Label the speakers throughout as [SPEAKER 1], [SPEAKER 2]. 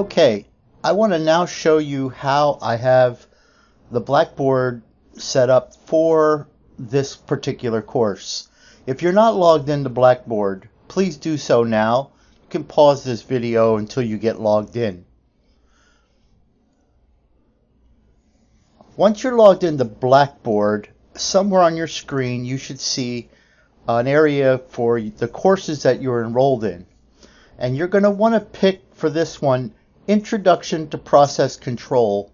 [SPEAKER 1] Okay, I want to now show you how I have the Blackboard set up for this particular course. If you're not logged into Blackboard, please do so now. You can pause this video until you get logged in. Once you're logged into Blackboard, somewhere on your screen you should see an area for the courses that you're enrolled in. And you're going to want to pick for this one Introduction to Process Control,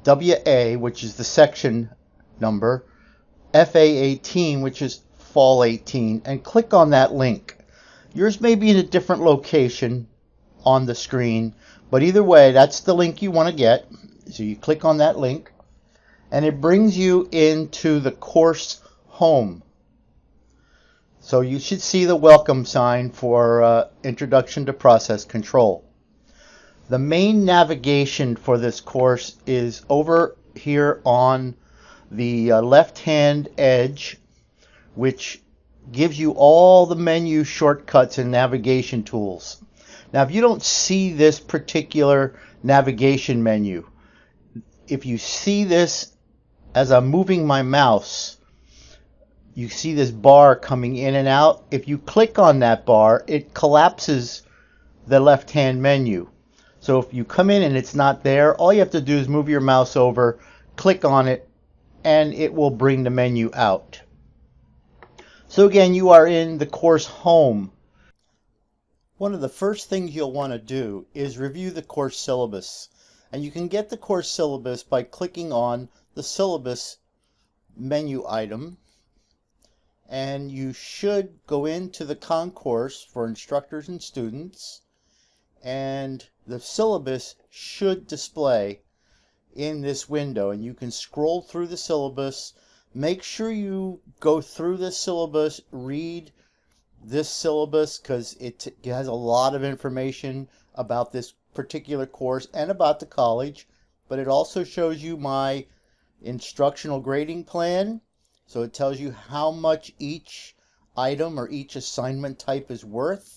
[SPEAKER 1] WA, which is the section number, FA18, which is Fall 18, and click on that link. Yours may be in a different location on the screen, but either way, that's the link you want to get. So you click on that link, and it brings you into the course home. So you should see the welcome sign for Introduction to Process Control. The main navigation for this course is over here on the left-hand edge, which gives you all the menu shortcuts and navigation tools. Now, if you don't see this particular navigation menu, if you see this as I'm moving my mouse, you see this bar coming in and out. If you click on that bar, it collapses the left-hand menu. So if you come in and it's not there, all you have to do is move your mouse over, click on it, and it will bring the menu out. So again, you are in the course home. One of the first things you'll want to do is review the course syllabus. And you can get the course syllabus by clicking on the syllabus menu item. And you should go into the concourse for instructors and students, and the syllabus should display in this window, and you can scroll through the syllabus. Make sure you go through this syllabus, read this syllabus, because it has a lot of information about this particular course and about the college, but it also shows you my instructional grading plan. So it tells you how much each item or each assignment type is worth.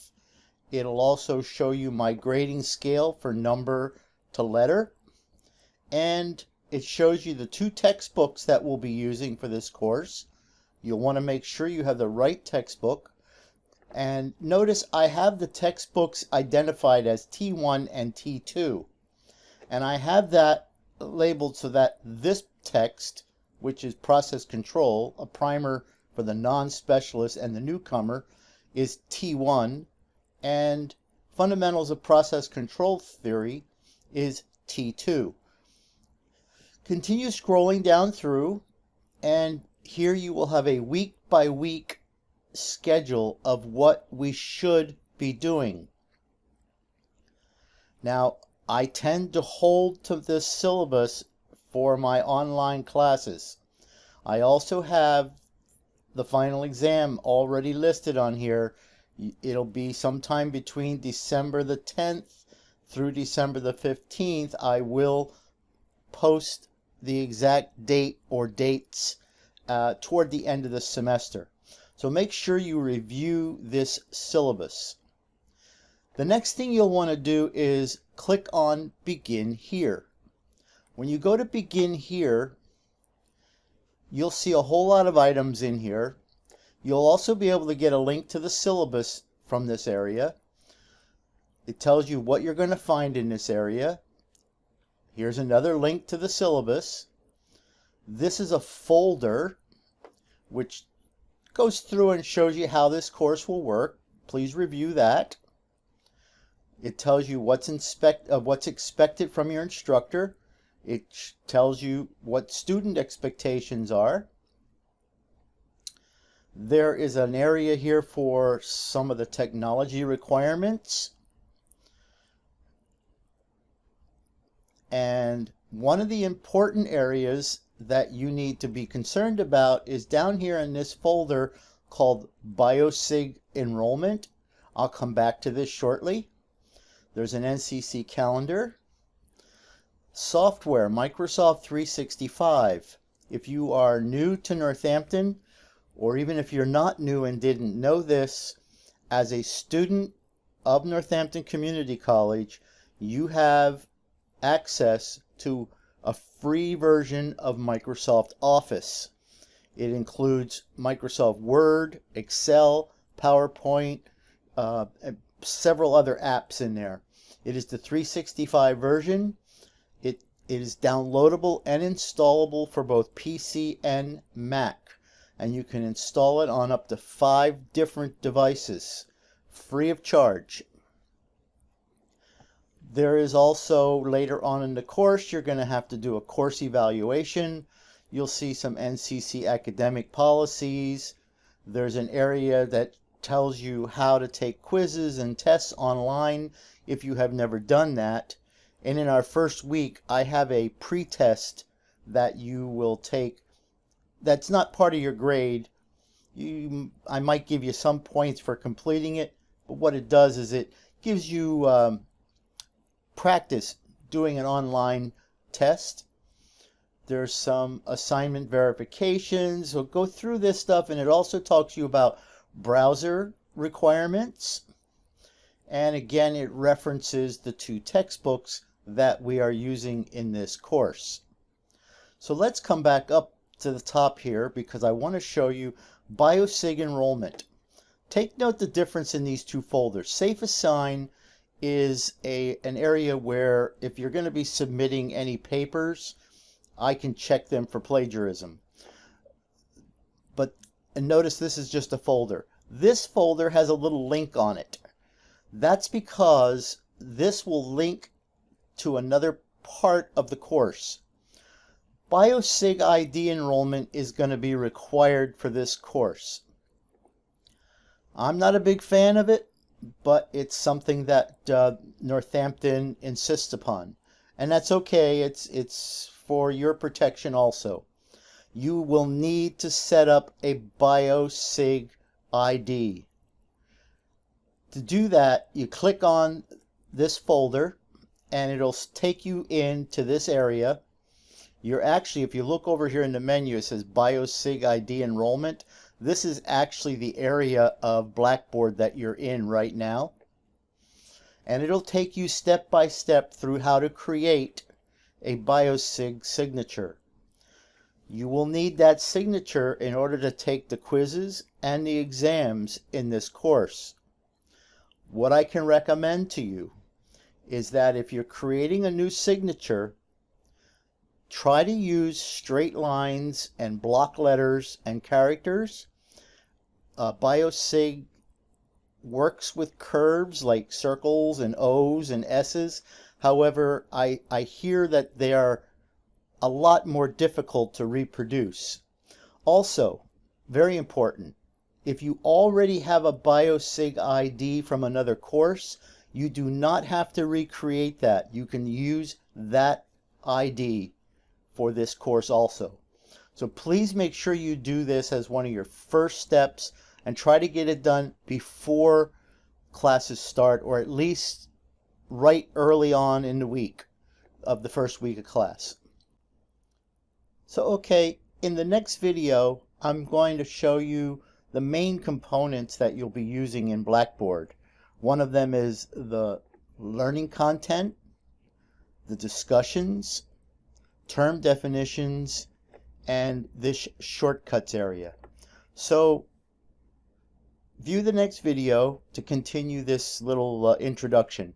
[SPEAKER 1] It'll also show you my grading scale for number to letter. And it shows you the 2 textbooks that we'll be using for this course. You'll want to make sure you have the right textbook. And notice I have the textbooks identified as T1 and T2. And I have that labeled so that this text, which is Process Control, a primer for the non-specialist and the newcomer, is T1, and Fundamentals of Process Control Theory is T2. Continue scrolling down through, and here you will have a week-by-week schedule of what we should be doing. Now, I tend to hold to this syllabus for my online classes. I also have the final exam already listed on here. It'll be sometime between December the 10th through December the 15th. I will post the exact date or dates toward the end of the semester. So make sure you review this syllabus. The next thing you'll want to do is click on Begin Here. When you go to Begin Here, you'll see a whole lot of items in here. You'll also be able to get a link to the syllabus from this area. It tells you what you're going to find in this area. Here's another link to the syllabus. This is a folder which goes through and shows you how this course will work. Please review that. It tells you what's expected from your instructor. It tells you what student expectations are. There is an area here for some of the technology requirements. And one of the important areas that you need to be concerned about is down here in this folder called Bio Sig Enrollment. I'll come back to this shortly. There's an NCC calendar. Software, Microsoft 365. If you are new to Northampton, or even if you're not new and didn't know this, as a student of Northampton Community College, you have access to a free version of Microsoft Office. It includes Microsoft Word, Excel, PowerPoint, and several other apps in there. It is the 365 version. It is downloadable and installable for both PC and Mac. And you can install it on up to 5 different devices, free of charge. There is also, later on in the course, you're going to have to do a course evaluation. You'll see some NCC academic policies. There's an area that tells you how to take quizzes and tests online if you have never done that. And in our first week, I have a pre-test that you will take that's not part of your grade. I might give you some points for completing it, but what it does is it gives you practice doing an online test. There's some assignment verifications. So go through this stuff, and it also talks to you about browser requirements. And again, it references the 2 textbooks that we are using in this course. So let's come back up to the top here because I want to show you Bio Sig enrollment. Take note the difference in these 2 folders. Safe Assign is an area where if you're going to be submitting any papers, I can check them for plagiarism. And notice this is just a folder. This folder has a little link on it. That's because this will link to another part of the course. Bio Sig ID enrollment is going to be required for this course. I'm not a big fan of it, but it's something that Northampton insists upon. And that's okay. It's for your protection also. You will need to set up a Bio Sig ID. To do that, you click on this folder and it'll take you into this area. You're actually, if you look over here in the menu, it says Bio Sig ID enrollment. This is actually the area of Blackboard that you're in right now. And it'll take you step by step through how to create a Bio Sig signature. You will need that signature in order to take the quizzes and the exams in this course. What I can recommend to you is that if you're creating a new signature, try to use straight lines and block letters and characters. Bio Sig works with curves like circles and O's and S's. However, I hear that they are a lot more difficult to reproduce. Also, very important, if you already have a Bio Sig ID from another course, you do not have to recreate that. You can use that ID for this course also. So please make sure you do this as one of your first steps and try to get it done before classes start, or at least right early on in the week of the first week of class. So okay, in the next video, I'm going to show you the main components that you'll be using in Blackboard. One of them is the learning content, the discussions, term definitions, and this shortcuts area. So view the next video to continue this little introduction.